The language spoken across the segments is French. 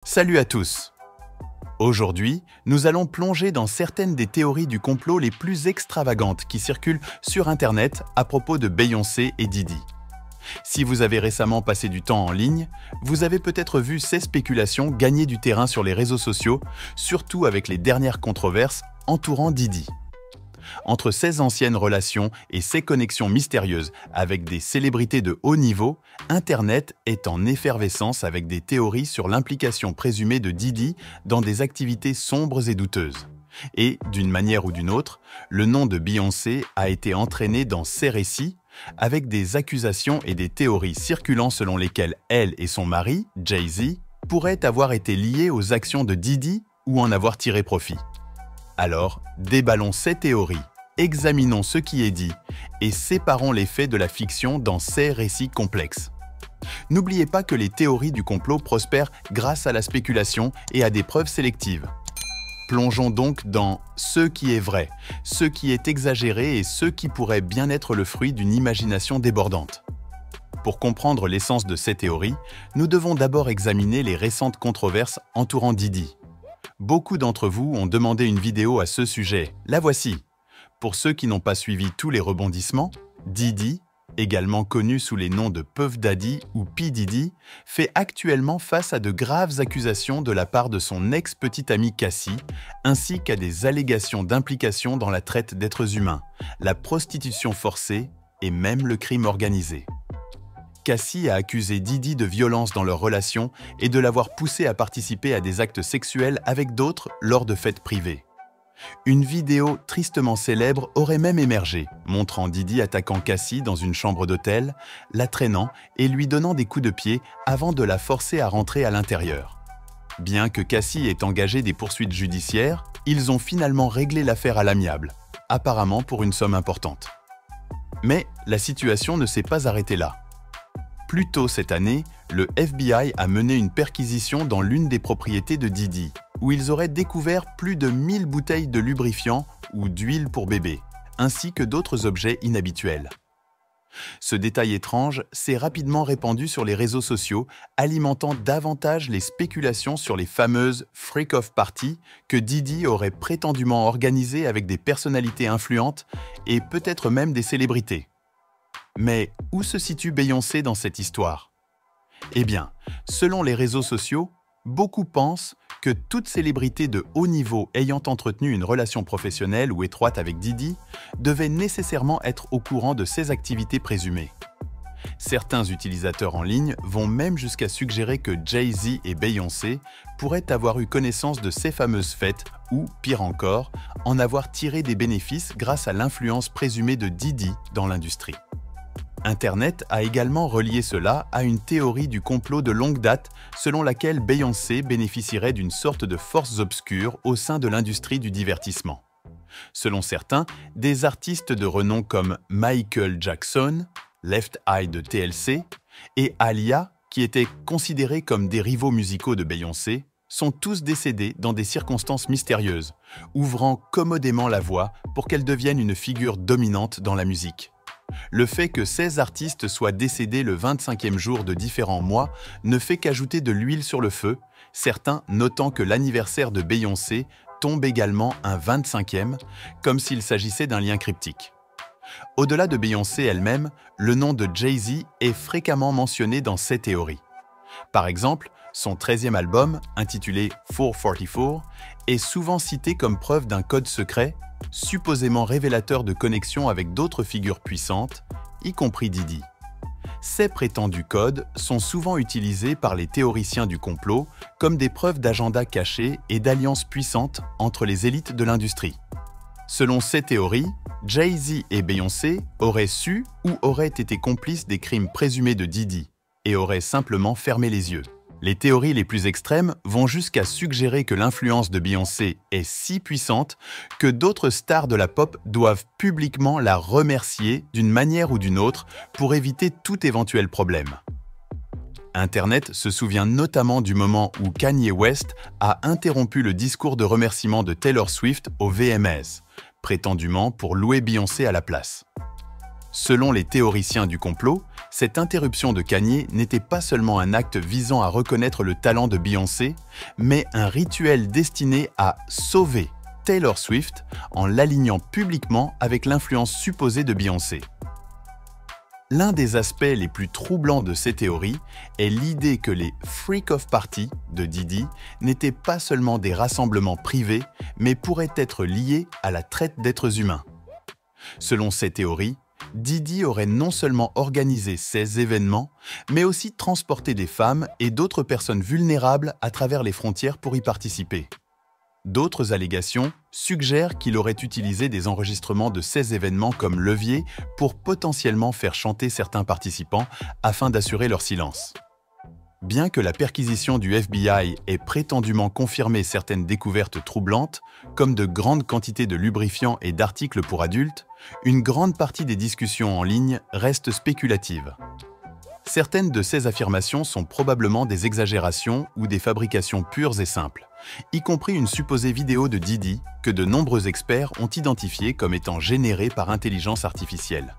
Salut à tous! Aujourd'hui, nous allons plonger dans certaines des théories du complot les plus extravagantes qui circulent sur Internet à propos de Beyoncé et Diddy. Si vous avez récemment passé du temps en ligne, vous avez peut-être vu ces spéculations gagner du terrain sur les réseaux sociaux, surtout avec les dernières controverses entourant Diddy. Entre ces anciennes relations et ces connexions mystérieuses avec des célébrités de haut niveau, Internet est en effervescence avec des théories sur l'implication présumée de Diddy dans des activités sombres et douteuses. Et, d'une manière ou d'une autre, le nom de Beyoncé a été entraîné dans ces récits, avec des accusations et des théories circulant selon lesquelles elle et son mari, Jay-Z, pourraient avoir été liés aux actions de Diddy ou en avoir tiré profit. Alors, déballons ces théories, examinons ce qui est dit et séparons les faits de la fiction dans ces récits complexes. N'oubliez pas que les théories du complot prospèrent grâce à la spéculation et à des preuves sélectives. Plongeons donc dans ce qui est vrai, ce qui est exagéré et ce qui pourrait bien être le fruit d'une imagination débordante. Pour comprendre l'essence de ces théories, nous devons d'abord examiner les récentes controverses entourant Diddy. Beaucoup d'entre vous ont demandé une vidéo à ce sujet, la voici. Pour ceux qui n'ont pas suivi tous les rebondissements, Diddy, également connu sous les noms de Puff Daddy ou P. Diddy, fait actuellement face à de graves accusations de la part de son ex-petite amie Cassie, ainsi qu'à des allégations d'implication dans la traite d'êtres humains, la prostitution forcée et même le crime organisé. Cassie a accusé Diddy de violence dans leur relation et de l'avoir poussé à participer à des actes sexuels avec d'autres lors de fêtes privées. Une vidéo tristement célèbre aurait même émergé, montrant Diddy attaquant Cassie dans une chambre d'hôtel, la traînant et lui donnant des coups de pied avant de la forcer à rentrer à l'intérieur. Bien que Cassie ait engagé des poursuites judiciaires, ils ont finalement réglé l'affaire à l'amiable, apparemment pour une somme importante. Mais la situation ne s'est pas arrêtée là. Plus tôt cette année, le FBI a mené une perquisition dans l'une des propriétés de Diddy, où ils auraient découvert plus de 1000 bouteilles de lubrifiant ou d'huile pour bébé, ainsi que d'autres objets inhabituels. Ce détail étrange s'est rapidement répandu sur les réseaux sociaux, alimentant davantage les spéculations sur les fameuses « freak-off parties » que Diddy aurait prétendument organisées avec des personnalités influentes et peut-être même des célébrités. Mais où se situe Beyoncé dans cette histoire? Eh bien, selon les réseaux sociaux, beaucoup pensent que toute célébrité de haut niveau ayant entretenu une relation professionnelle ou étroite avec Diddy devait nécessairement être au courant de ses activités présumées. Certains utilisateurs en ligne vont même jusqu'à suggérer que Jay-Z et Beyoncé pourraient avoir eu connaissance de ces fameuses fêtes ou, pire encore, en avoir tiré des bénéfices grâce à l'influence présumée de Diddy dans l'industrie. Internet a également relié cela à une théorie du complot de longue date selon laquelle Beyoncé bénéficierait d'une sorte de forces obscures au sein de l'industrie du divertissement. Selon certains, des artistes de renom comme Michael Jackson, Left Eye de TLC, et Aaliyah, qui étaient considérés comme des rivaux musicaux de Beyoncé, sont tous décédés dans des circonstances mystérieuses, ouvrant commodément la voie pour qu'elle devienne une figure dominante dans la musique. Le fait que ces artistes soient décédés le 25e jour de différents mois ne fait qu'ajouter de l'huile sur le feu, certains notant que l'anniversaire de Beyoncé tombe également un 25e, comme s'il s'agissait d'un lien cryptique. Au-delà de Beyoncé elle-même, le nom de Jay-Z est fréquemment mentionné dans ces théories. Par exemple, son 13e album, intitulé 444, est souvent cité comme preuve d'un code secret, supposément révélateur de connexions avec d'autres figures puissantes, y compris Diddy. Ces prétendus codes sont souvent utilisés par les théoriciens du complot comme des preuves d'agenda cachés et d'alliances puissantes entre les élites de l'industrie. Selon ces théories, Jay-Z et Beyoncé auraient su ou auraient été complices des crimes présumés de Diddy et auraient simplement fermé les yeux. Les théories les plus extrêmes vont jusqu'à suggérer que l'influence de Beyoncé est si puissante que d'autres stars de la pop doivent publiquement la remercier d'une manière ou d'une autre pour éviter tout éventuel problème. Internet se souvient notamment du moment où Kanye West a interrompu le discours de remerciement de Taylor Swift au VMAs, prétendument pour louer Beyoncé à la place. Selon les théoriciens du complot, Cette interruption de Kanye n'était pas seulement un acte visant à reconnaître le talent de Beyoncé, mais un rituel destiné à sauver Taylor Swift en l'alignant publiquement avec l'influence supposée de Beyoncé. L'un des aspects les plus troublants de ces théories est l'idée que les Freak of Party de Diddy n'étaient pas seulement des rassemblements privés, mais pourraient être liés à la traite d'êtres humains. Selon ces théories, Diddy aurait non seulement organisé ces événements, mais aussi transporté des femmes et d'autres personnes vulnérables à travers les frontières pour y participer. D'autres allégations suggèrent qu'il aurait utilisé des enregistrements de ces événements comme levier pour potentiellement faire chanter certains participants afin d'assurer leur silence. Bien que la perquisition du FBI ait prétendument confirmé certaines découvertes troublantes, comme de grandes quantités de lubrifiants et d'articles pour adultes, une grande partie des discussions en ligne reste spéculative. Certaines de ces affirmations sont probablement des exagérations ou des fabrications pures et simples, y compris une supposée vidéo de Diddy que de nombreux experts ont identifiée comme étant générée par intelligence artificielle.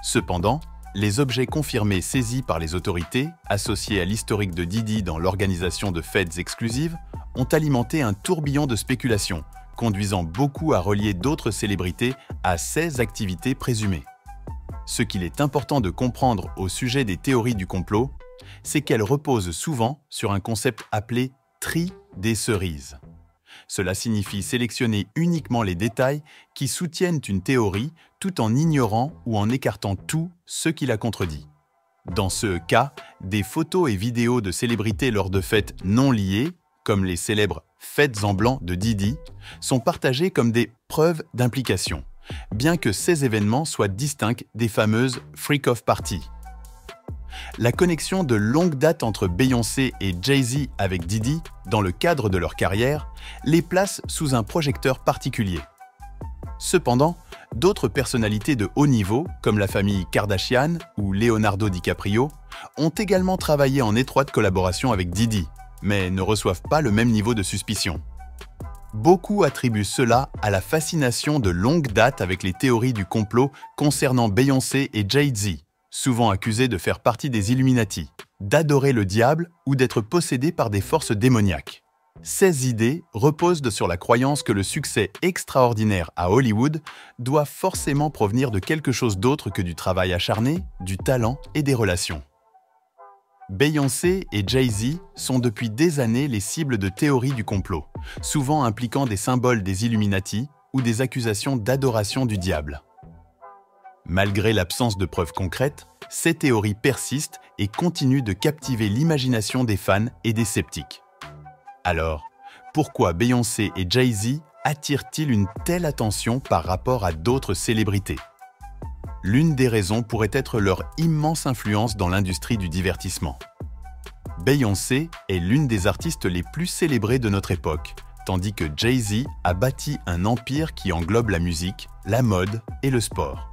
Cependant, les objets confirmés saisis par les autorités, associés à l'historique de Diddy dans l'organisation de fêtes exclusives, ont alimenté un tourbillon de spéculations, conduisant beaucoup à relier d'autres célébrités à ces activités présumées. Ce qu'il est important de comprendre au sujet des théories du complot, c'est qu'elles reposent souvent sur un concept appelé « tri des cerises ». Cela signifie sélectionner uniquement les détails qui soutiennent une théorie tout en ignorant ou en écartant tout ce qui la contredit. Dans ce cas, des photos et vidéos de célébrités lors de fêtes non liées, comme les célèbres « fêtes en blanc » de Diddy, sont partagées comme des preuves d'implication, bien que ces événements soient distincts des fameuses « Freak of Party ». La connexion de longue date entre Beyoncé et Jay-Z avec Diddy, dans le cadre de leur carrière, les place sous un projecteur particulier. Cependant, d'autres personnalités de haut niveau, comme la famille Kardashian ou Leonardo DiCaprio, ont également travaillé en étroite collaboration avec Diddy, mais ne reçoivent pas le même niveau de suspicion. Beaucoup attribuent cela à la fascination de longue date avec les théories du complot concernant Beyoncé et Jay-Z, souvent accusés de faire partie des Illuminati, d'adorer le diable ou d'être possédés par des forces démoniaques. Ces idées reposent sur la croyance que le succès extraordinaire à Hollywood doit forcément provenir de quelque chose d'autre que du travail acharné, du talent et des relations. Beyoncé et Jay-Z sont depuis des années les cibles de théories du complot, souvent impliquant des symboles des Illuminati ou des accusations d'adoration du diable. Malgré l'absence de preuves concrètes, ces théories persistent et continuent de captiver l'imagination des fans et des sceptiques. Alors, pourquoi Beyoncé et Jay-Z attirent-ils une telle attention par rapport à d'autres célébrités? L'une des raisons pourrait être leur immense influence dans l'industrie du divertissement. Beyoncé est l'une des artistes les plus célébrées de notre époque, tandis que Jay-Z a bâti un empire qui englobe la musique, la mode et le sport.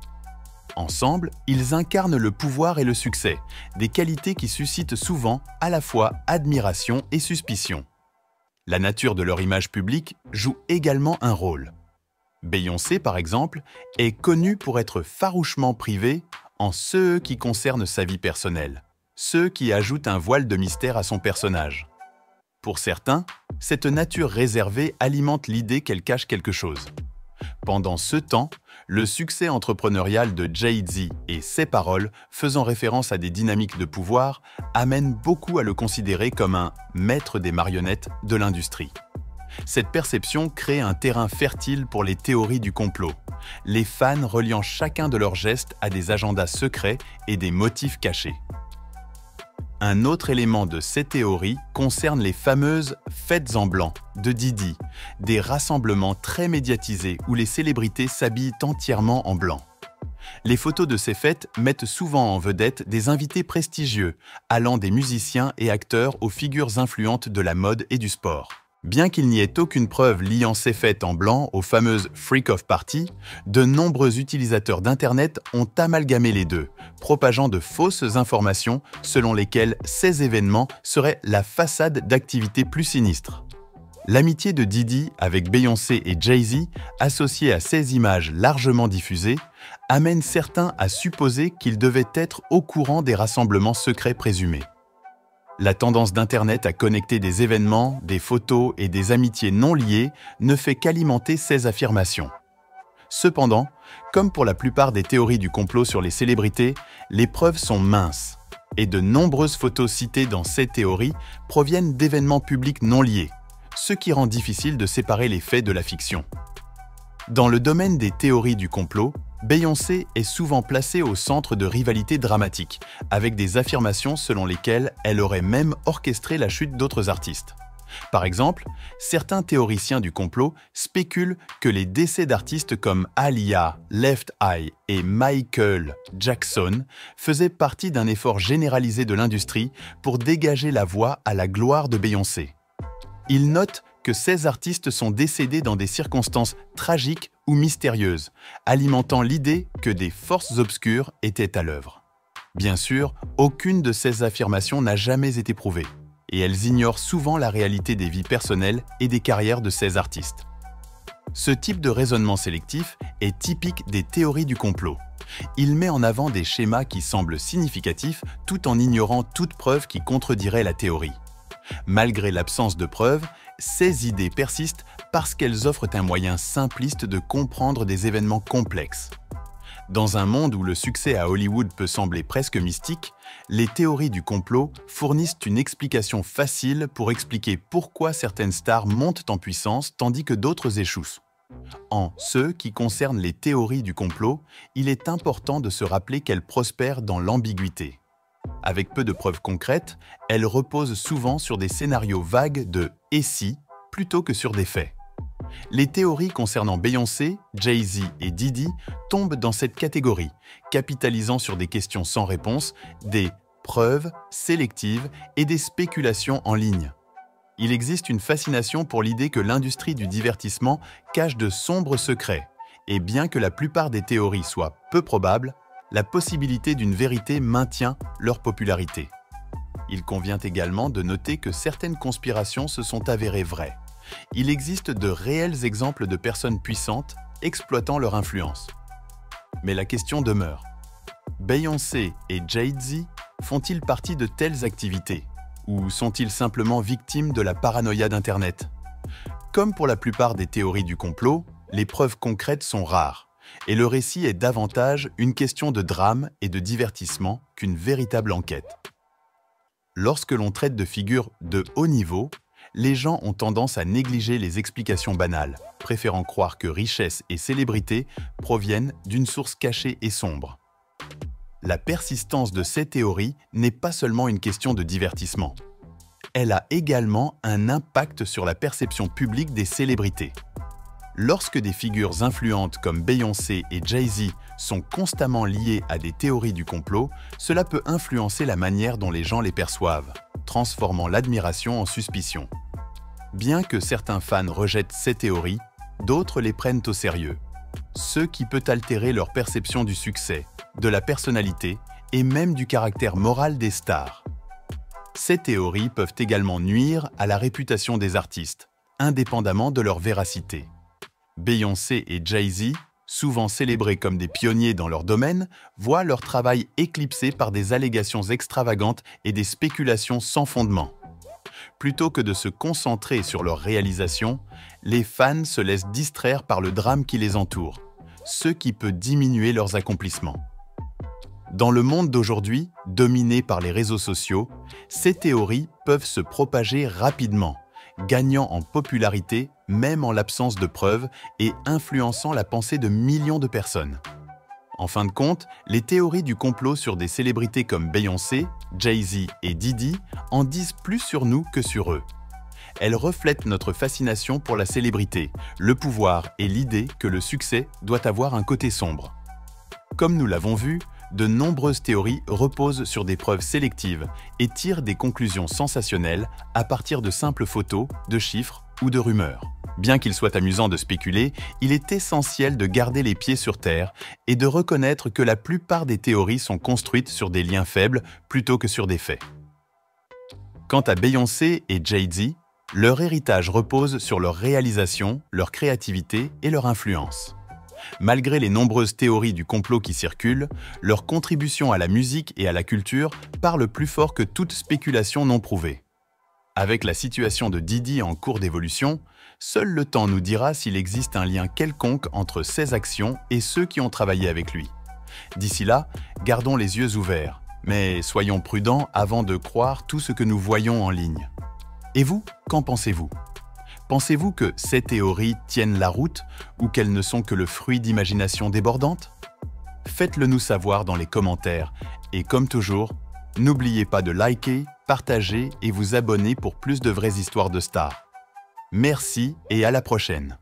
Ensemble, ils incarnent le pouvoir et le succès, des qualités qui suscitent souvent à la fois admiration et suspicion. La nature de leur image publique joue également un rôle. Beyoncé, par exemple, est connue pour être farouchement privée en ce qui concerne sa vie personnelle, ce qui ajoute un voile de mystère à son personnage. Pour certains, cette nature réservée alimente l'idée qu'elle cache quelque chose. Pendant ce temps, le succès entrepreneurial de Jay-Z et ses paroles, faisant référence à des dynamiques de pouvoir, amènent beaucoup à le considérer comme un « maître des marionnettes » de l'industrie. Cette perception crée un terrain fertile pour les théories du complot, les fans reliant chacun de leurs gestes à des agendas secrets et des motifs cachés. Un autre élément de ces théories concerne les fameuses « fêtes en blanc » de Diddy, des rassemblements très médiatisés où les célébrités s'habillent entièrement en blanc. Les photos de ces fêtes mettent souvent en vedette des invités prestigieux, allant des musiciens et acteurs aux figures influentes de la mode et du sport. Bien qu'il n'y ait aucune preuve liant ces fêtes en blanc aux fameuses « Freak of Party », de nombreux utilisateurs d'Internet ont amalgamé les deux, propageant de fausses informations selon lesquelles ces événements seraient la façade d'activités plus sinistres. L'amitié de Diddy avec Beyoncé et Jay-Z, associée à ces images largement diffusées, amène certains à supposer qu'ils devaient être au courant des rassemblements secrets présumés. La tendance d'Internet à connecter des événements, des photos et des amitiés non liées ne fait qu'alimenter ces affirmations. Cependant, comme pour la plupart des théories du complot sur les célébrités, les preuves sont minces, et de nombreuses photos citées dans ces théories proviennent d'événements publics non liés, ce qui rend difficile de séparer les faits de la fiction. Dans le domaine des théories du complot, Beyoncé est souvent placée au centre de rivalités dramatiques, avec des affirmations selon lesquelles elle aurait même orchestré la chute d'autres artistes. Par exemple, certains théoriciens du complot spéculent que les décès d'artistes comme Aaliyah, Left Eye et Michael Jackson faisaient partie d'un effort généralisé de l'industrie pour dégager la voie à la gloire de Beyoncé. Ils notent que ces artistes sont décédés dans des circonstances tragiques ou mystérieuses, alimentant l'idée que des forces obscures étaient à l'œuvre. Bien sûr, aucune de ces affirmations n'a jamais été prouvée, et elles ignorent souvent la réalité des vies personnelles et des carrières de ces artistes. Ce type de raisonnement sélectif est typique des théories du complot. Il met en avant des schémas qui semblent significatifs tout en ignorant toute preuve qui contredirait la théorie. Malgré l'absence de preuves, ces idées persistent parce qu'elles offrent un moyen simpliste de comprendre des événements complexes. Dans un monde où le succès à Hollywood peut sembler presque mystique, les théories du complot fournissent une explication facile pour expliquer pourquoi certaines stars montent en puissance tandis que d'autres échouent. En ce qui concerne les théories du complot, il est important de se rappeler qu'elles prospèrent dans l'ambiguïté. Avec peu de preuves concrètes, elles reposent souvent sur des scénarios vagues de « et si » plutôt que sur des faits. Les théories concernant Beyoncé, Jay-Z et Diddy tombent dans cette catégorie, capitalisant sur des questions sans réponse, des preuves sélectives et des spéculations en ligne. Il existe une fascination pour l'idée que l'industrie du divertissement cache de sombres secrets, et bien que la plupart des théories soient peu probables, la possibilité d'une vérité maintient leur popularité. Il convient également de noter que certaines conspirations se sont avérées vraies. Il existe de réels exemples de personnes puissantes exploitant leur influence. Mais la question demeure. Beyoncé et Jay-Z font-ils partie de telles activités? Ou sont-ils simplement victimes de la paranoïa d'Internet? Comme pour la plupart des théories du complot, les preuves concrètes sont rares, et le récit est davantage une question de drame et de divertissement qu'une véritable enquête. Lorsque l'on traite de figures de haut niveau, les gens ont tendance à négliger les explications banales, préférant croire que richesse et célébrité proviennent d'une source cachée et sombre. La persistance de ces théories n'est pas seulement une question de divertissement. Elle a également un impact sur la perception publique des célébrités. Lorsque des figures influentes comme Beyoncé et Jay-Z sont constamment liées à des théories du complot, cela peut influencer la manière dont les gens les perçoivent, transformant l'admiration en suspicion. Bien que certains fans rejettent ces théories, d'autres les prennent au sérieux, ce qui peut altérer leur perception du succès, de la personnalité et même du caractère moral des stars. Ces théories peuvent également nuire à la réputation des artistes, indépendamment de leur véracité. Beyoncé et Jay-Z, souvent célébrés comme des pionniers dans leur domaine, voient leur travail éclipsé par des allégations extravagantes et des spéculations sans fondement. Plutôt que de se concentrer sur leur réalisation, les fans se laissent distraire par le drame qui les entoure, ce qui peut diminuer leurs accomplissements. Dans le monde d'aujourd'hui, dominé par les réseaux sociaux, ces théories peuvent se propager rapidement, gagnant en popularité même en l'absence de preuves et influençant la pensée de millions de personnes. En fin de compte, les théories du complot sur des célébrités comme Beyoncé, Jay-Z et Diddy en disent plus sur nous que sur eux. Elles reflètent notre fascination pour la célébrité, le pouvoir et l'idée que le succès doit avoir un côté sombre. Comme nous l'avons vu, de nombreuses théories reposent sur des preuves sélectives et tirent des conclusions sensationnelles à partir de simples photos, de chiffres ou de rumeurs. Bien qu'il soit amusant de spéculer, il est essentiel de garder les pieds sur terre et de reconnaître que la plupart des théories sont construites sur des liens faibles plutôt que sur des faits. Quant à Beyoncé et Jay-Z, Leur héritage repose sur leur réalisation, leur créativité et leur influence. Malgré les nombreuses théories du complot qui circulent, leur contribution à la musique et à la culture parle plus fort que toute spéculation non prouvée. Avec la situation de Didi en cours d'évolution, seul le temps nous dira s'il existe un lien quelconque entre ses actions et ceux qui ont travaillé avec lui. D'ici là, gardons les yeux ouverts, mais soyons prudents avant de croire tout ce que nous voyons en ligne. Et vous, qu'en pensez-vous ? Pensez-vous que ces théories tiennent la route ou qu'elles ne sont que le fruit d'imaginations débordantes ? Faites-le nous savoir dans les commentaires et comme toujours, n'oubliez pas de liker, partager et vous abonner pour plus de vraies histoires de stars. Merci et à la prochaine.